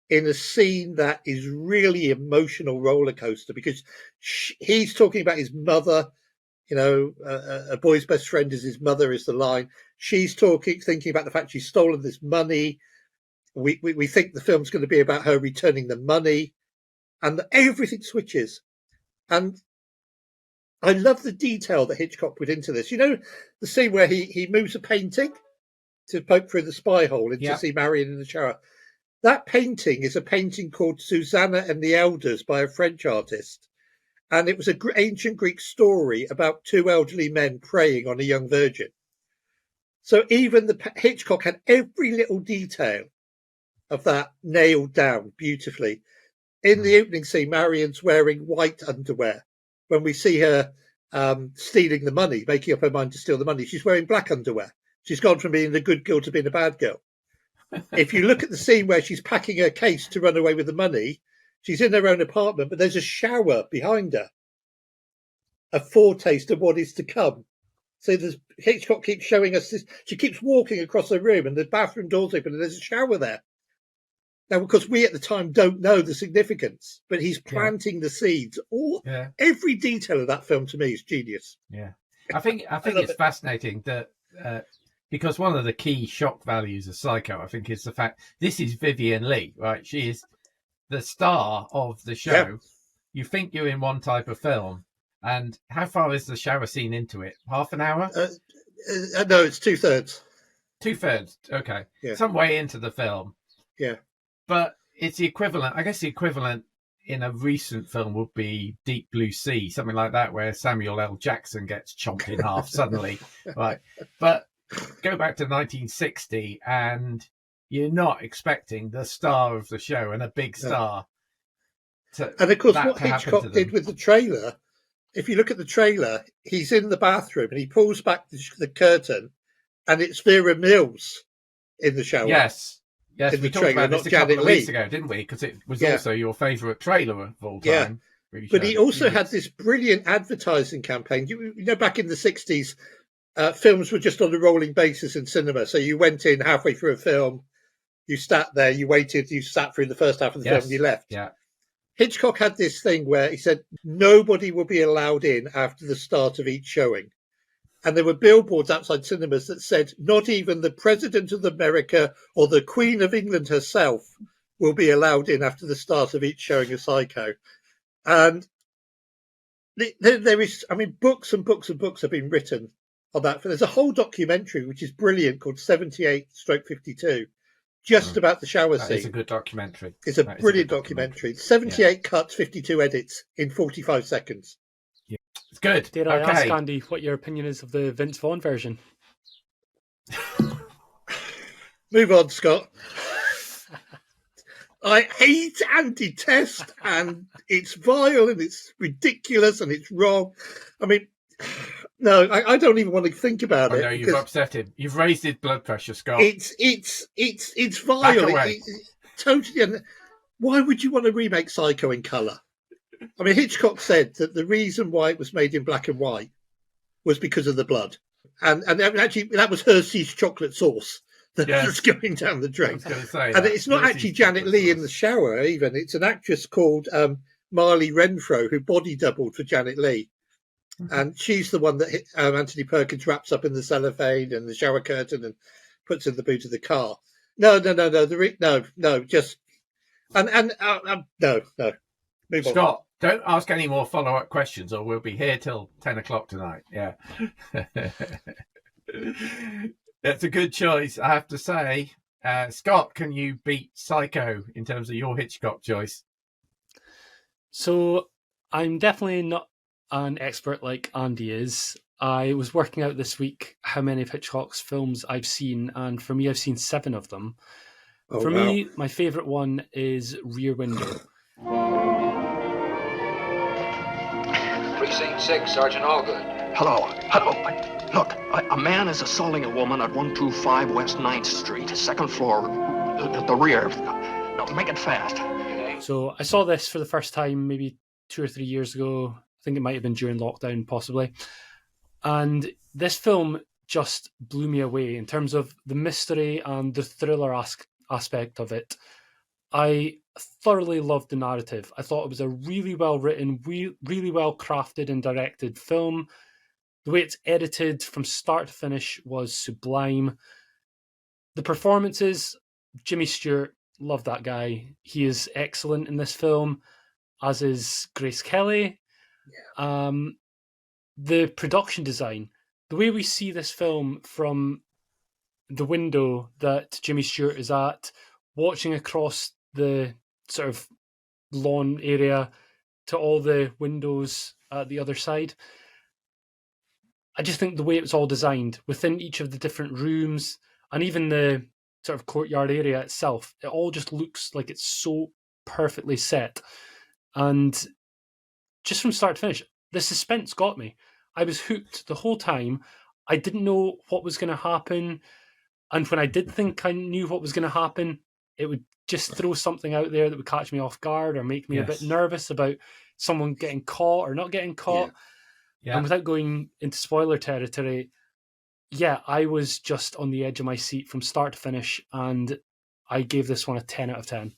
in a scene that is really emotional roller coaster, because he's talking about his mother. A boy's best friend is his mother is the line. She's thinking about the fact she's stolen this money. We think the film's going to be about her returning the money, and everything switches. And I love the detail that Hitchcock put into this. The scene where he moves a painting to poke through the spy hole and to see Marion in the shower. That painting is a painting called Susanna and the Elders by a French artist. And it was an ancient Greek story about 2 elderly men preying on a young virgin. So even Hitchcock had every little detail of that nailed down beautifully. In the opening scene, Marion's wearing white underwear. When we see her stealing the money, making up her mind to steal the money, she's wearing black underwear. She's gone from being a good girl to being a bad girl. If you look at the scene where she's packing her case to run away with the money, she's in her own apartment, but there's a shower behind her, a foretaste of what is to come. So Hitchcock keeps showing us this. She keeps walking across the room and the bathroom door's open and there's a shower there. Now, because we at the time don't know the significance, but he's planting the seeds. Every detail of that film to me is genius. Yeah, I think it's fascinating that because one of the key shock values of Psycho, I think, is the fact this is Vivien Leigh, right? She is the star of the show. Yeah. You think you're in one type of film, and how far is the shower scene into it? Half an hour? No, it's 2/3. 2/3. Okay, some way into the film. Yeah. But it's the equivalent, I guess the equivalent in a recent film would be Deep Blue Sea, something like that, where Samuel L. Jackson gets chomped in half suddenly. Right. But go back to 1960 and you're not expecting the star of the show and a big star. And of course, what Hitchcock did with the trailer, if you look at the trailer, he's in the bathroom and he pulls back the curtain and it's Vera Mills in the shower. Yes, we talked about this a couple of weeks ago, didn't we? Because it was also your favourite trailer of all time. Yeah. But he also had this brilliant advertising campaign. You know, back in the 60s, films were just on a rolling basis in cinema. So you went in halfway through a film, you sat there, you waited, you sat through the first half of the film and you left. Yeah. Hitchcock had this thing where he said nobody will be allowed in after the start of each showing. And there were billboards outside cinemas that said not even the President of America or the Queen of England herself will be allowed in after the start of each showing of Psycho. And there is, I mean, books and books and books have been written on that. There's a whole documentary which is brilliant called 78/52, just about the shower scene. It's a good documentary. It's a brilliant documentary. 78 cuts, 52 edits in 45 seconds. Yeah. It's good. Dare I ask, Andy, what your opinion is of the Vince Vaughn version? Move on, Scott. I hate and detest, and it's vile and it's ridiculous and it's wrong. I mean, no, I don't even want to think about it. No, you've upset him. You've raised his blood pressure, Scott. It's vile. It's totally. Why would you want to remake Psycho in colour? I mean, Hitchcock said that the reason why it was made in black and white was because of the blood, and actually that was Hershey's chocolate sauce that's going down the drain. And it's not actually Janet Leigh in the shower even. It's an actress called Marley Renfro who body doubled for Janet Leigh. And she's the one that Anthony Perkins wraps up in the cellophane and the shower curtain and puts in the boot of the car. No. Just no. Move on. Scott, don't ask any more follow-up questions, or we'll be here till 10 o'clock tonight. Yeah, that's a good choice, I have to say. Scott, can you beat Psycho in terms of your Hitchcock choice? So I'm definitely not an expert like Andy is. I was working out this week how many of Hitchcock's films I've seen, and for me, I've seen 7 of them. For me, my favourite one is Rear Window. Precinct 6, Sergeant Allgood. Hello. Look, a man is assaulting a woman at 125 West 9th Street, second floor, at the rear. No, make it fast. So I saw this for the first time maybe 2 or 3 years ago. I think it might have been during lockdown, possibly. And this film just blew me away in terms of the mystery and the thriller aspect of it. I thoroughly loved the narrative. I thought it was a really well written, really well crafted and directed film. The way it's edited from start to finish was sublime. The performances, Jimmy Stewart, love that guy. He is excellent in this film, as is Grace Kelly. Yeah. The production design, the way we see this film from the window that Jimmy Stewart is at, watching across the sort of lawn area to all the windows at the other side. I just think the way it was all designed within each of the different rooms and even the sort of courtyard area itself, it all just looks like it's so perfectly set. And just from start to finish, the suspense got me. I was hooked the whole time. I didn't know what was going to happen. And when I did think I knew what was going to happen, it would just throw something out there that would catch me off guard or make me a bit nervous about someone getting caught or not getting caught. Yeah. And without going into spoiler territory, I was just on the edge of my seat from start to finish, and I gave this one a 10 out of 10.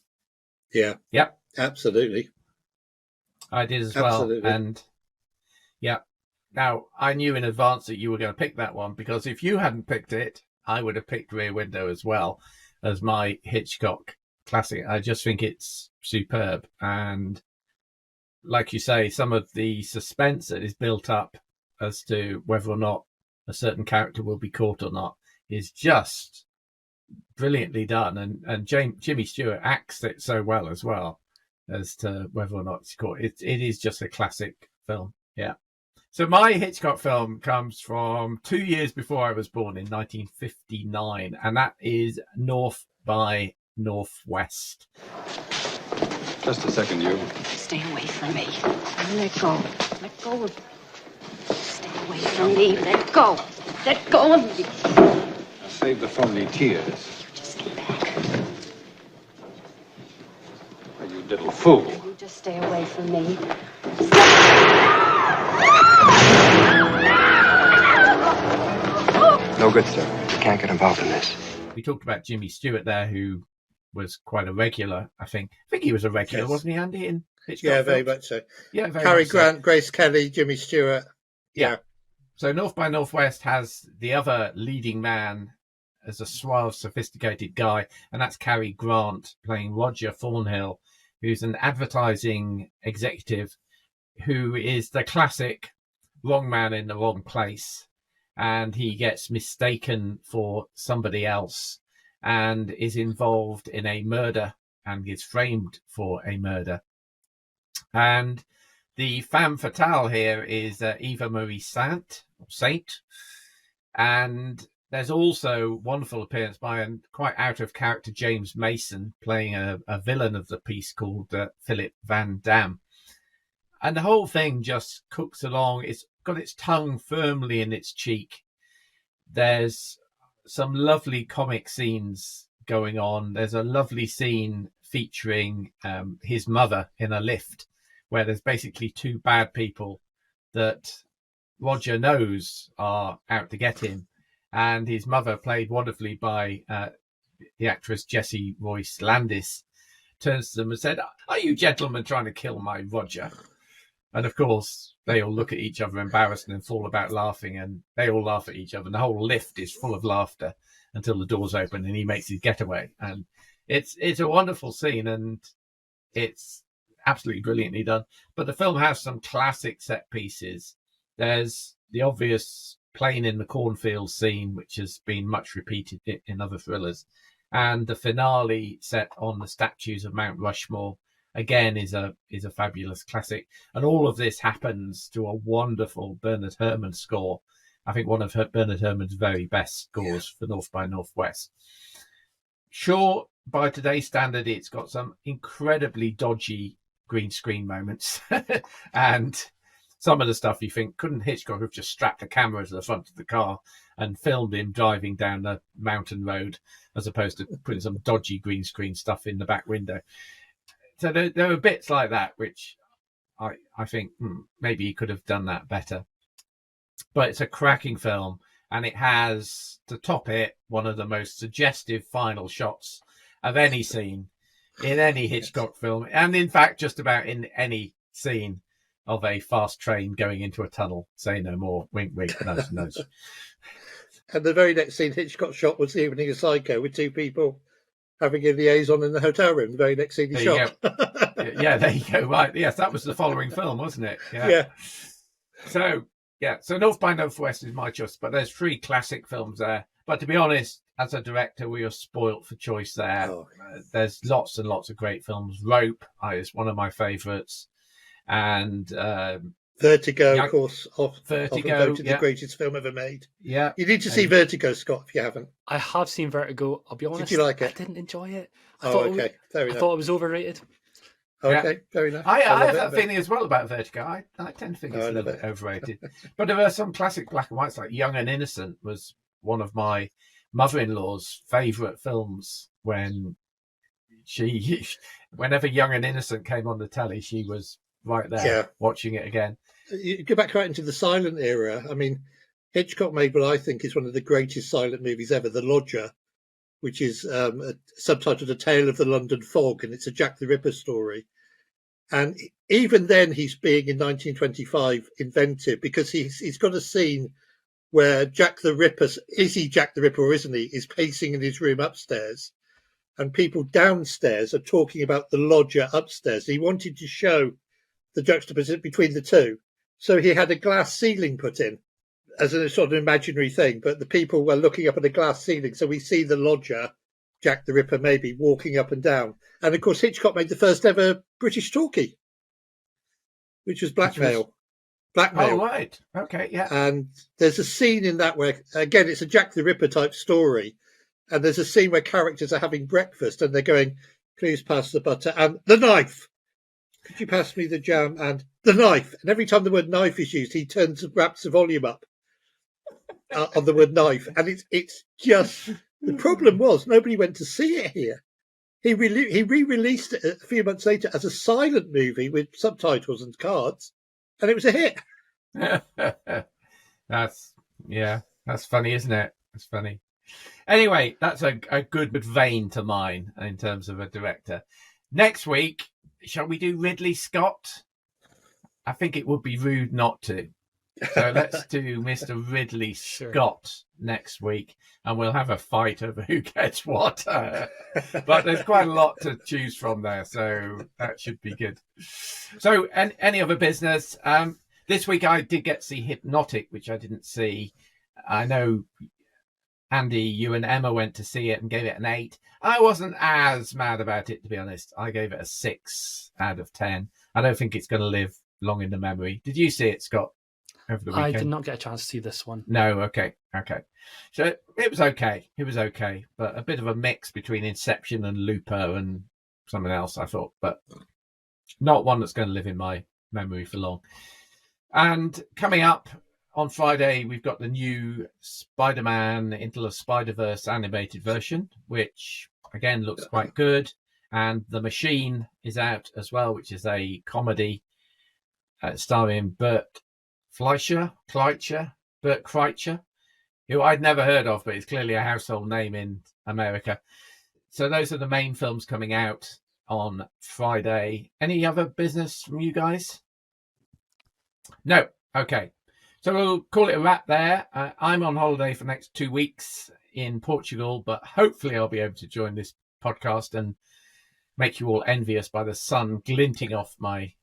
Yeah. Yep. Absolutely. I did as well. And now I knew in advance that you were going to pick that one, because if you hadn't picked it, I would have picked Rear Window as well as my Hitchcock classic. I just think it's superb. And like you say, some of the suspense that is built up as to whether or not a certain character will be caught or not is just brilliantly done. And Jimmy Stewart acts it so well as well as to whether or not it's caught. It is just a classic film. Yeah. So my Hitchcock film comes from 2 years before I was born, in 1959, and that is North by Northwest. Just a second, you. Stay away from me. Let go. Let go of me. Stay away from me. Let go. Let go of me. Now save the phony tears. You just get back. You little fool. You just stay away from me. No good, sir. You can't get involved in this. We talked about Jimmy Stewart there, who was quite a regular, I think. I think he was a regular, wasn't he, Andy, in Hitchcock films? Very much so. Yeah, very Cary much Grant, so. Grace Kelly, Jimmy Stewart. Yeah. So North by Northwest has the other leading man as a suave, sophisticated guy, and that's Cary Grant playing Roger Thornhill, who's an advertising executive who is the classic wrong man in the wrong place. and he gets mistaken for somebody else and is involved in a murder and is framed for a murder. And the femme fatale here is Eva Marie Saint, and there's also wonderful appearance by a quite out of character James Mason playing a villain of the piece called Philip Van Dam. And the whole thing just cooks along. It's got its tongue firmly in its cheek. There's some lovely comic scenes going on. There's a lovely scene featuring his mother in a lift, where there's basically two bad people that Roger knows are out to get him. And his mother, played wonderfully by the actress Jessie Royce Landis, turns to them and said, "Are you gentlemen trying to kill my Roger?" And of course, they all look at each other embarrassed and then fall about laughing, and they all laugh at each other. And the whole lift is full of laughter until the doors open and he makes his getaway. And it's a wonderful scene, and it's absolutely brilliantly done. But the film has some classic set pieces. There's the obvious plane in the cornfield scene, which has been much repeated in other thrillers. And the finale set on the statues of Mount Rushmore, again, is a fabulous classic. And all of this happens to a wonderful Bernard Herrmann score. I think one of Bernard Herrmann's very best scores for North by Northwest. Sure, by today's standard, it's got some incredibly dodgy green screen moments. And some of the stuff you think, couldn't Hitchcock have just strapped a camera to the front of the car and filmed him driving down the mountain road, as opposed to putting some dodgy green screen stuff in the back window? So there are bits like that, which I think maybe he could have done that better. But it's a cracking film, and it has, to top it, one of the most suggestive final shots of any scene in any Hitchcock film, and in fact just about in any scene of a fast train going into a tunnel. Say no more. Wink, wink, nudge, nudge. And the very next scene Hitchcock shot was The Evening of Psycho, with two people having a liaison in the hotel room. The very next scene he shot. Yeah, there you go. Right. Yes, that was the following film, wasn't it? Yeah. So North by Northwest is my choice, but there's three classic films there. But to be honest, as a director, we are spoilt for choice there. There's lots and lots of great films. Rope is one of my favourites. And Vertigo, of course, Vertigo, often voted the greatest film ever made. Yeah, you need to see Vertigo, Scott, if you haven't. I have seen Vertigo. I'll be honest. Did you like it? I didn't enjoy it. Fair enough. I thought it was overrated. Okay, fair enough. I have that feeling as well about Vertigo. I tend to think it's a little bit overrated. But there are some classic black and whites, like Young and Innocent was one of my mother-in-law's favourite films. Whenever Young and Innocent came on the telly, she was right there watching it again. You go back right into the silent era. I mean, Hitchcock made what I think is one of the greatest silent movies ever, The Lodger, which is subtitled A Tale of the London Fog, and it's a Jack the Ripper story. And even then he's being, in 1925, inventive, because he's got a scene where Jack the Ripper, is he Jack the Ripper or isn't he, is pacing in his room upstairs, and people downstairs are talking about the lodger upstairs. He wanted to show the juxtaposition between the two. So he had a glass ceiling put in as a sort of imaginary thing, but the people were looking up at a glass ceiling. So we see the lodger, Jack the Ripper maybe, walking up and down. And of course, Hitchcock made the first ever British talkie, which was Blackmail. Oh, right. Okay, yeah. And there's a scene in that where, again, it's a Jack the Ripper type story. And there's a scene where characters are having breakfast and they're going, "Please pass the butter and the knife. Could you pass me the jam and the knife?" And every time the word knife is used, he wraps the volume up on the word knife. And it's just, the problem was nobody went to see it here. He re-released it a few months later as a silent movie with subtitles and cards, and it was a hit. That's funny, isn't it? That's funny. Anyway, that's a good vein to mine in terms of a director. Next week, shall we do Ridley Scott? I think it would be rude not to. So let's do Mr. Ridley Scott next week, and we'll have a fight over who gets what. But there's quite a lot to choose from there, so that should be good. So, and any other business? This week I did get to see Hypnotic, which I didn't see. I know, Andy, you and Emma went to see it and gave it an 8. I wasn't as mad about it, to be honest. I gave it a 6 out of 10. I don't think it's going to live long in the memory. Did you see it, Scott, over the weekend? I did not get a chance to see this one. No, okay. So it was okay. It was okay, but a bit of a mix between Inception and Looper and something else, I thought, but not one that's going to live in my memory for long. And coming up on Friday, we've got the new Spider-Man Into the Spider-Verse animated version, which again looks quite good. And The Machine is out as well, which is a comedy starring Bert Kreischer, who I'd never heard of, but is clearly a household name in America. So those are the main films coming out on Friday. Any other business from you guys? No. Okay. So we'll call it a wrap there. I'm on holiday for the next 2 weeks in Portugal, but hopefully I'll be able to join this podcast and make you all envious by the sun glinting off my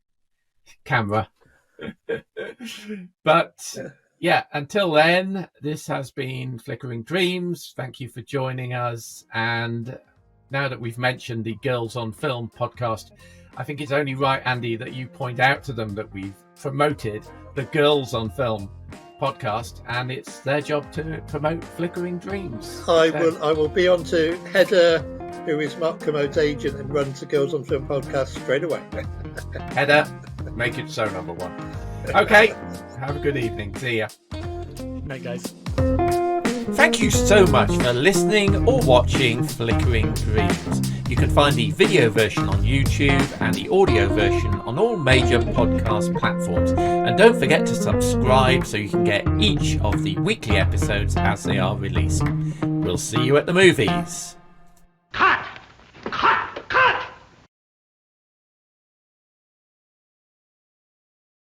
camera. But yeah, until then, this has been Flickering Dreams. Thank you for joining us. And now that we've mentioned the Girls on Film podcast, I think it's only right, Andy, that you point out to them that we've promoted the Girls on Film podcast, and it's their job to promote Flickering Dreams. I will be on to Heather, who is Mark Commode's agent and runs the Girls on Film podcast, straight away. Heather, make it so, number 1. Okay, have a good evening. See ya. Night, guys. Thank you so much for listening or watching Flickering Dreams. You can find the video version on YouTube and the audio version on all major podcast platforms. And don't forget to subscribe so you can get each of the weekly episodes as they are released. We'll see you at the movies.